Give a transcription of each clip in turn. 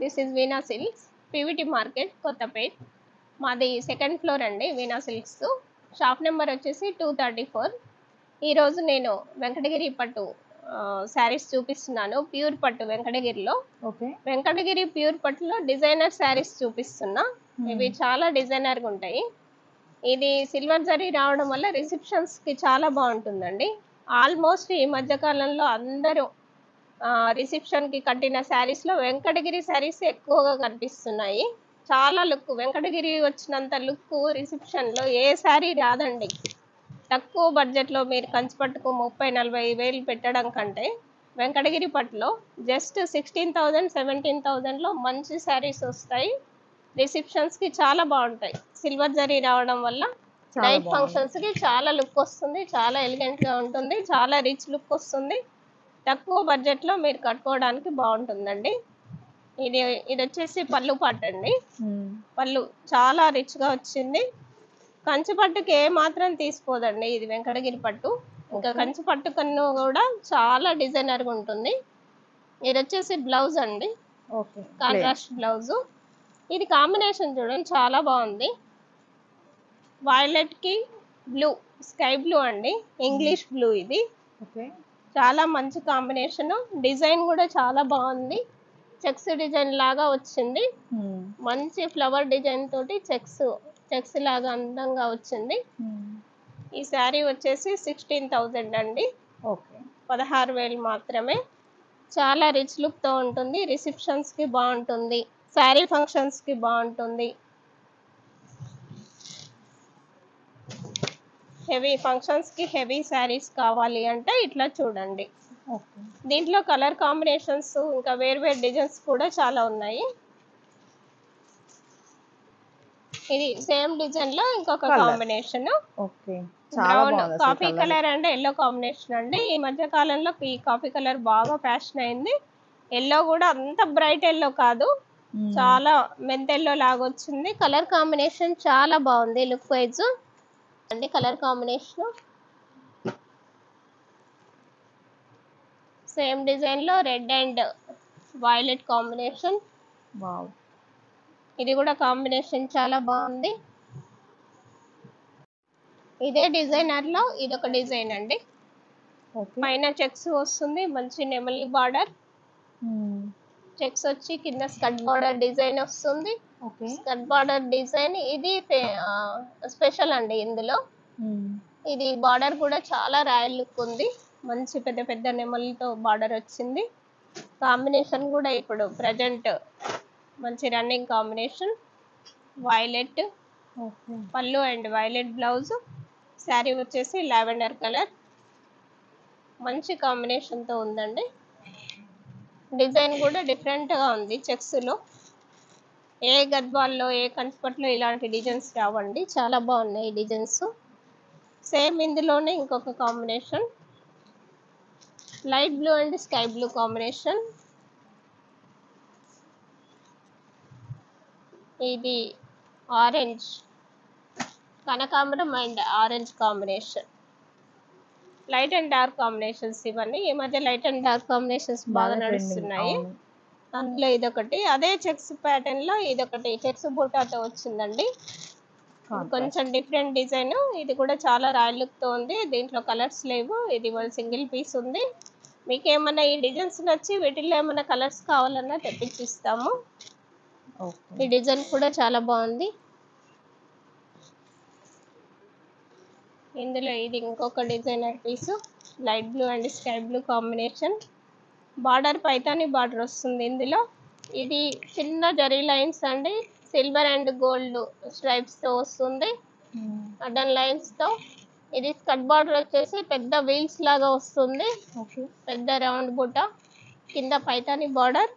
This is veena silks, PVT market, Kothapet. మాది second floor అండి వీణా silks. Shop number వచ్చేసి 234. ఈరోజు నేను వెంకటగిరి పట్టు శారీస్ చూపిస్తున్నాను. ప్యూర్ పట్టు వెంకటగిరిలో. వెంకటగిరి ప్యూర్ పట్టులో డిజైనర్ శారీస్ చూపిస్తున్నా. ఇవి చాలా డిజైనర్గా ఉంటాయి. ఇది సిల్వర్ జరీ రావడం వల్ల రిసెప్షన్స్కి చాలా బాగుంటుందండి. ఆల్మోస్ట్ ఈ మధ్యకాలంలో అందరూ రిసెప్షన్కి కట్టిన శారీస్లో వెంకటగిరి శారీస్ ఎక్కువగా కనిపిస్తున్నాయి. చాలా లుక్, వెంకటగిరి వచ్చినంత లుక్ రిసెప్షన్లో ఏ శారీ రాదండి. తక్కువ బడ్జెట్లో మీరు కంచిపట్టుకు 30-40 వేలు పెట్టడం కంటే వెంకటగిరి పట్టులో జస్ట్ 16,000, 17,000లో మంచి శారీస్ వస్తాయి. రిసెప్షన్స్కి చాలా బాగుంటాయి. సిల్వర్ జరీ రావడం వల్ల నైట్ ఫంక్షన్స్కి చాలా లుక్ వస్తుంది, చాలా ఎలిగెంట్గా ఉంటుంది, చాలా రిచ్ లుక్ వస్తుంది. తక్కువ బడ్జెట్లో మీరు కట్టుకోవడానికి బాగుంటుందండి. ఇది వచ్చేసి పళ్ళు పాట అండి. పళ్ళు చాలా రిచ్గా వచ్చింది. కంచి పట్టుకి ఏ మాత్రం తీసుకోదండి ఇది వెంకటగిరి పట్టు. ఇంకా కంచి పట్టు కన్ను కూడా చాలా డిజైనర్గా ఉంటుంది. ఇది వచ్చేసి బ్లౌజ్ అండి, కాంట్రాస్ట్ బ్లౌజు. ఇది కాంబినేషన్ చూడండి చాలా బాగుంది. వైలెట్కి బ్లూ, స్కై బ్లూ అండి, ఇంగ్లీష్ బ్లూ. ఇది చాలా మంచి కాంబినేషన్. డిజైన్ కూడా చాలా బాగుంది. చెక్స్ డిజైన్ లాగా వచ్చింది. మంచి ఫ్లవర్ డిజైన్ తోటి చెక్స్ లాగా అందంగా వచ్చింది. ఈ శారీ వచ్చేసి 16,000 అండి. 16,000 మాత్రమే. చాలా రిచ్ లుక్తో ఉంటుంది. రిసెప్షన్స్కి బాగుంటుంది, శారీ ఫంక్షన్స్కి బాగుంటుంది. హెవీ ఫంక్షన్స్కి హెవీ శారీస్ కావాలి అంటే ఇట్లా చూడండి. దీంట్లో కలర్ కాంబినేషన్స్ ఇంకా వేరు డిజైన్స్ కూడా చాలా ఉన్నాయి. ఇది సేమ్ డిజైన్ లో ఇంకొక combination, brown coffee colour and yellow combination అండి. ఈ మధ్య కాలంలో ఈ కాఫీ కలర్ బాగా ఫ్యాషన్ అయింది. ఎల్లో కూడా అంత బ్రైట్ ఎల్లో కాదు, చాలా మెంతెల్లో లాగా వచ్చింది. కలర్ కాంబినేషన్ చాలా బాగుంది లుక్ వైజ్ అండి. కలర్ కాంబినేషన్ సేమ్ డిజైన్ లో రెడ్ అండ్ వైలెట్ కాంబినేషన్. ఇది కూడా కాంబినేషన్ చాలా బాగుంది. ఇదే డిజైనర్ లో ఇదొక డిజైన్ అండి. పైన చెక్స్ వస్తుంది, మంచి నెమలి బార్డర్. చెక్స్ వచ్చి కింద స్కర్ట్ బార్డర్ డిజైన్ వస్తుంది. స్కర్ట్ బార్డర్ డిజైన్ ఇది స్పెషల్ అండి ఇందులో. ఇది బార్డర్ కూడా చాలా రాయల్ లుక్ ఉంది. మంచి పెద్ద పెద్ద నెమలితో బార్డర్ వచ్చింది. కాంబినేషన్ కూడా ఇప్పుడు ప్రజెంట్ మంచి రన్నింగ్ కాంబినేషన్. వైలెట్ పళ్ళు అండ్ వైలెట్ బ్లౌజ్. శారీ వచ్చేసి లావెండర్ కలర్. మంచి కాంబినేషన్తో ఉందండి. డిజైన్ కూడా డిఫరెంట్గా ఉంది. చెక్స్లో ఏ గద్వాల్లో ఏ కంచిపట్లో ఇలాంటి డిజైన్స్ రావండి. చాలా బాగున్నాయి ఈ డిజైన్స్. సేమ్ ఇందులోనే ఇంకొక combination light blue and sky blue combination. ఇది ఆరెంజ్, కనకాంబరం and orange combination. Light and dark combinations ఇవన్నీ. ఈ మధ్య లైట్ అండ్ డార్క్ కాంబినేషన్స్ బాగా నడుస్తున్నాయి. అందులో ఇదొకటి. అదే చెక్స్ ప్యాటర్న్ లో ఇదొకటి చెక్స్ బూటాతో వచ్చిందండి. కొంచెం డిఫరెంట్ డిజైన్. ఇది కూడా చాలా రాయల్ లుక్ తో ఉంది. దీంట్లో కలర్స్ లేవు. ఇది సింగిల్ పీస్ ఉంది. మీకు ఏమన్నా ఈ డిజైన్స్ నచ్చి వీటిల్లో ఏమైనా కలర్స్ కావాలన్నా తెప్పించిస్తాము. ఈ డిజైన్ కూడా చాలా బాగుంది. ఇందులో ఇది ఇంకొక designer piece. Light blue and sky blue combination. Border Paithani border వస్తుంది ఇందులో. ఇది చిన్న జరీ లైన్స్ అండి, సిల్వర్ అండ్ గోల్డ్ స్ట్రైప్స్ తో వస్తుంది, అడ్డన్ లైన్స్ తో. ఇది స్కర్ట్ బార్డర్ వచ్చేసి పెద్ద వీల్స్ లాగా వస్తుంది, పెద్ద రౌండ్ బుట్ట, కింద పైతాని బార్డర్.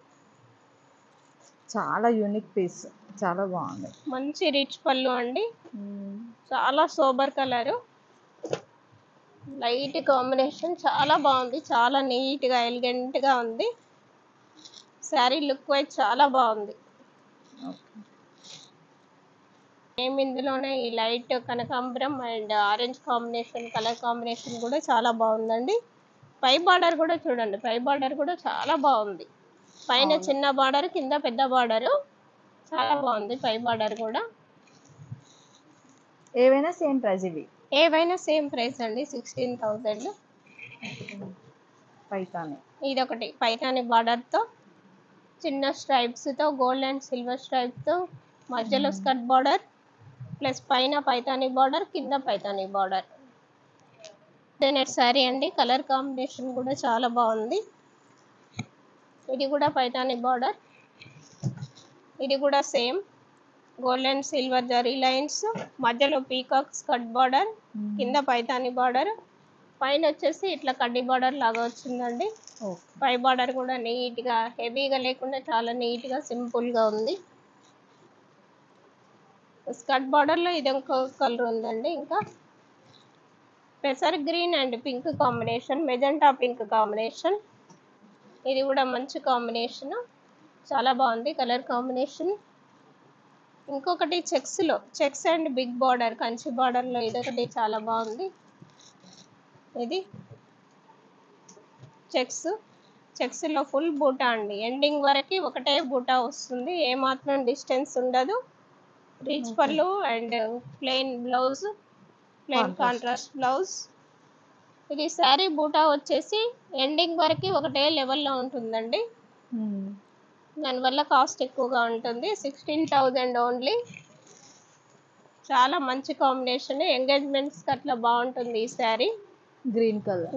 చాలా యూనిక్ పీస్, చాలా బాగుంది. మంచి రిచ్ పళ్ళు అండి. చాలా సోబర్ కలరు, లైట్ కాంబినేషన్. చాలా బాగుంది, చాలా నీట్గా ఎలిగెంట్గా ఉంది. శారీ లుక్ వైజ్ చాలా బాగుంది. సేమ్ ఇందులోనే ఈ లైట్ కనకాంబరం and orange combination colour combination కూడా చాలా బాగుందండి. పై బార్డర్ కూడా చూడండి, పై బార్డర్ కూడా చాలా బాగుంది. పైన అవును. చిన్న బార్డర్, కింద పెద్ద బార్డర్. చాలా బాగుంది పై బార్డర్ కూడా. ఏవైనా సేమ్ ప్రైస్ ఇవి. ఏవైనా సేమ్ ప్రైస్ అండి, 16,000. పైతాని. ఇదొకటి పైతాని బార్డర్తో, చిన్న స్ట్రైప్స్తో, గోల్డ్ అండ్ సిల్వర్ స్ట్రైప్తో, మధ్యలో స్కర్ట్ బార్డర్ ప్లస్ పైన పైతాని బార్డర్, కింద పైతాని బార్డర్. డిజైనర్ శారీ అండి, కలర్ కాంబినేషన్ కూడా చాలా బాగుంది. ఇది కూడా పైతాని బార్డర్, ఇది కూడా same gold and silver zari lines, మధ్యలో పీకాక్ స్కర్ట్ బార్డర్, కింద పైతాని బార్డర్, పైన వచ్చేసి ఇట్లా కడ్డీ బార్డర్ లాగా వచ్చిందండి. ఓకే. పై బార్డర్ కూడా నీట్గా హెవీగా లేకుండా చాలా నీట్గా సింపుల్గా ఉంది. స్కర్ట్ బార్డర్లో ఇది ఇంకో కలర్ ఉందండి. ఇంకా పెసర్ green and pink combination, magenta pink combination. ఇది కూడా మంచి కాంబినేషన్, చాలా బాగుంది కలర్ కాంబినేషన్. ఇంకొకటి చెక్స్లో, checks and big border, Kanchi బార్డర్లో ఇదొకటి చాలా బాగుంది. ఇది చెక్స్లో ఫుల్ బూటా అండి, ఎండింగ్ వరకు ఒకటే బూటా వస్తుంది, ఏమాత్రం డిస్టెన్స్ ఉండదు. రిచ్ పళ్ళు and plain blouse, plain contrast blouse. ఇది శారీ బూటా వచ్చేసి ఎండింగ్ వరకు ఒకటే లెవెల్లో ఉంటుందండి, దానివల్ల కాస్ట్ ఎక్కువగా ఉంటుంది. 16,000 ఓన్లీ. చాలా మంచి కాంబినేషన్, ఎంగేజ్మెంట్స్కి అట్లా బాగుంటుంది ఈ శారీ.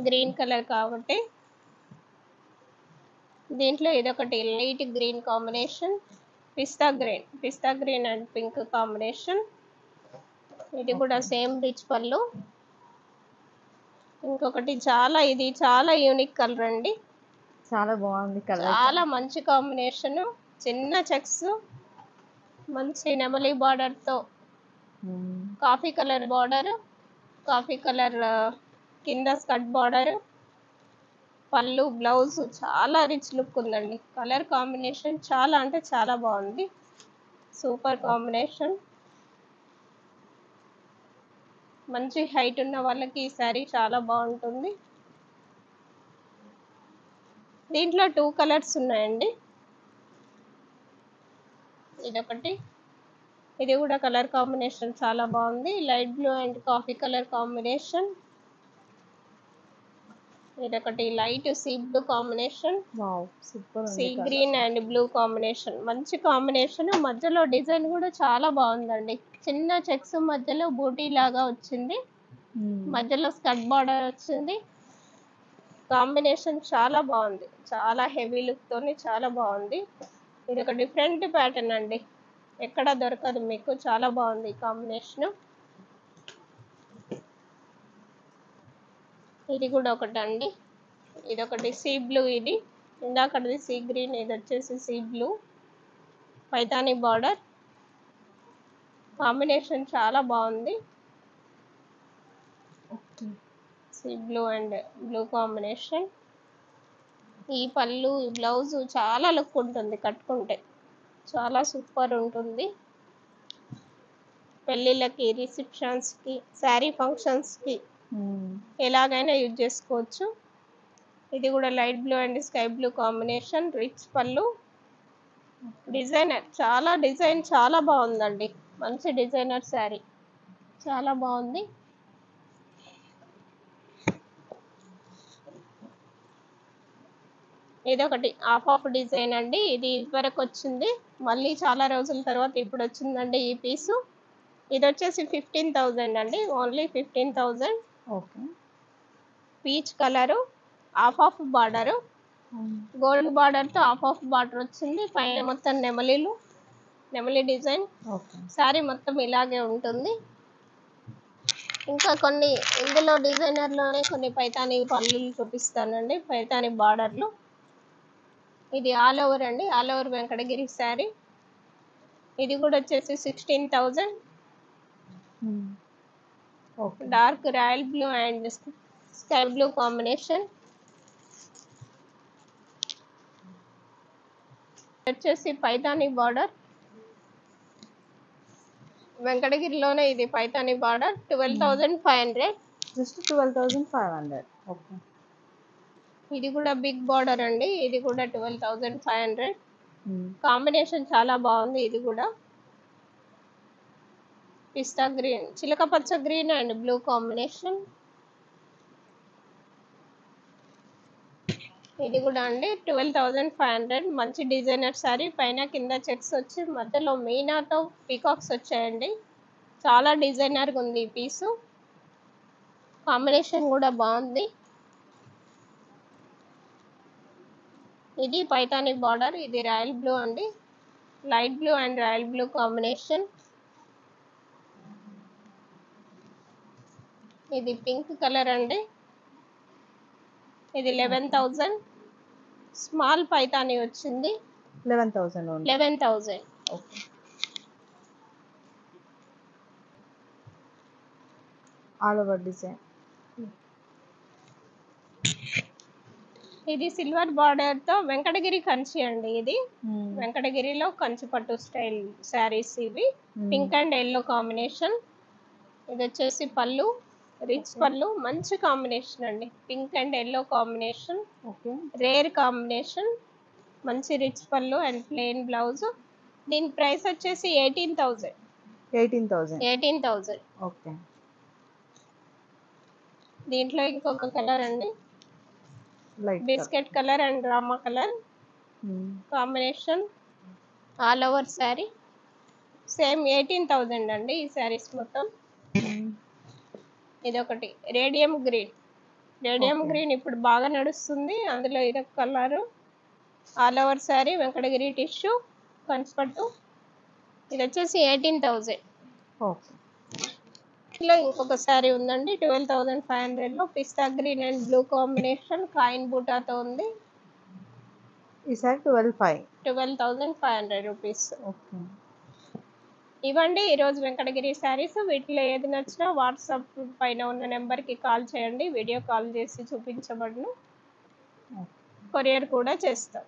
గ్రీన్ కలర్ కాబట్టి దీంట్లో ఇదొకటి light green combination, pista green and pink combination. ఇది కూడా సేమ్ రిచ్ పళ్ళు. ఇంకొకటి ఇది చాలా యూనిక్ కలర్ అండి, చాలా బాగుంది కలర్. చాలా మంచి కాంబినేషన్. చిన్న చెక్స్, మంచి నెమలి బార్డర్తో, coffee colour border, coffee colour కింద స్కర్ట్ బార్డర్, పళ్ళు బ్లౌజ్ చాలా రిచ్ లుక్ ఉందండి. కలర్ కాంబినేషన్ చాలా అంటే చాలా బాగుంది, సూపర్ కాంబినేషన్. మంచి హైట్ ఉన్న వాళ్ళకి ఈ శారీ చాలా బాగుంటుంది. దీంట్లో 2 కలర్స్ ఉన్నాయండి. ఇదొకటి, ఇది కూడా కలర్ కాంబినేషన్ చాలా బాగుంది, light blue and coffee colour combination. ఇదొకటి light sea blue combination, sea green and blue combination. మంచి కాంబినేషన్. మధ్యలో డిజైన్ కూడా చాలా బాగుందండి, చిన్న చెక్స్ మధ్యలో బూటీ లాగా వచ్చింది, మధ్యలో స్కర్ట్ బార్డర్ వచ్చింది. కాంబినేషన్ చాలా బాగుంది, చాలా హెవీ లుక్ తోని చాలా బాగుంది. ఇది ఒక డిఫరెంట్ ప్యాటర్న్ అండి, ఎక్కడ దొరకదు మీకు, చాలా బాగుంది కాంబినేషన్. ఇది కూడా ఒకటి అండి, ఇదొకటి సీ బ్లూ, ఇది ఇందాకటిది సీ గ్రీన్, ఇది వచ్చేసి sea blue, Paithani border. Combination చాలా బాగుంది, sea blue and blue combination. ఈ పళ్ళు, ఈ బ్లౌజ్ చాలా లుక్ ఉంటుంది, కట్టుకుంటే చాలా సూపర్ ఉంటుంది. పెళ్ళిళ్ళకి, రిసెప్షన్స్కి, శారీ ఫంక్షన్స్కి ఎలాగైనా యూజ్ చేసుకోవచ్చు. ఇది కూడా light blue and sky blue combination, rich పళ్ళు. డిజైన్ చాలా బాగుందండి, మంచి డిజైనర్ శారీ, చాలా బాగుంది. ఇదొకటి హాఫ్ డిజైన్ అండి, ఇది ఇదివరకు వచ్చింది, మళ్ళీ చాలా రోజుల తర్వాత ఇప్పుడు వచ్చిందండి ఈ పీసు. ఇది వచ్చేసి 15,000 అండి, only 15,000. Okay. Peach colour, half border, gold బార్డర్తో హాఫ్ బార్డర్ వచ్చింది, పైన మొత్తం నెమలి డిజైన్. శారీ మొత్తం ఇలాగే ఉంటుంది. ఇంకా కొన్ని ఇందులో డిజైనర్లోనే కొన్ని పైతాని పళ్ళు చూపిస్తానండి, పైతాని బార్డర్లు. ఇది ఆల్ ఓవర్ అండి, ఆల్ ఓవర్ వెంకటగిరి శారీ. ఇది కూడా వచ్చేసి 16,000. Dark royal blue and sky blue combination. వచ్చేసి పైతాని బార్డర్, వెంకటగిరిలోనే ఇది పైతాని బార్డర్, 12,500. జస్ట్ 12,500. ఓకే. ఇది కూడా బిగ్ బార్డర్ అండి. ఇది కూడా 12,500. కాంబినేషన్ చాలా బాగుంది. ఇది కూడా పిస్తా గ్రీన్, చిలక పచ్చ గ్రీన్ అండ్ బ్లూ కాంబినేషన్. ఇది కూడా అండి 12,500. మంచి డిజైనర్ సారీ, పైన కింద చెక్స్ వచ్చి మధ్యలో మీనాతో పీకాక్స్ వచ్చాయండి. చాలా డిజైనర్గా ఉంది ఈ పీసు. కాంబినేషన్ కూడా బాగుంది. ఇది పైతాని బార్డర్, ఇది రాయల్ బ్లూ అండి. Light blue and royal blue combination. ఇది పింక్ కలర్ అండి. ఇది 11,000. స్మాల్ పైతాని వచ్చింది. 11,000 only. 11,000. Okay. All over design. ఇది సిల్వర్ బార్డర్ తో వెంకటగిరి కంచి అండి. ఇది వెంకటగిరిలో కంచి పట్టు స్టైల్ శారీస్ ఇవి. Pink and yellow combination. ఇది వచ్చేసి పళ్ళు, రిచ్ పళ్ళు. మంచి కాంబినేషన్ అండి. Pink and yellow combination, okay. Rare combination. మంచి రిచ్ పళ్ళు అండ్ ప్లెయిన్ బ్లౌజ్. దీని ప్రైస్ వచ్చేసి 18,000. 18,000. 18,000. ఓకే. దీంట్లో ఇంకొక కలర్ అండి, light biscuit colour and Rama colour combination. All over sari same 18,000 అండి ఈ శారీస్ మొత్తం. ఇది ఒకటి radium green. Radium Okay. Green ఇప్పుడు బాగా నడుస్తుంది. అందులో ఇదొక colour. All over sari Venkatagiri tissue కంచిపట్టు. ఇది వచ్చేసి 18,000. ఓకే. ఇలా ఇంకొక శారీ ఉందండి 12,500 లో. పిస్తా green and blue combination, coin బూటాతో ఉంది. ఈసారి 12,500. 12,500 రూపీస్. ఓకే. ఇవ్వండి ఈరోజు వెంకటగిరి శారీస్. వీటిలో ఏది నచ్చినా వాట్సాప్ పైన ఉన్న నెంబర్కి కాల్ చేయండి. వీడియో కాల్ చేసి చూపించబడును. కొరియర్ కూడా చేస్తాం.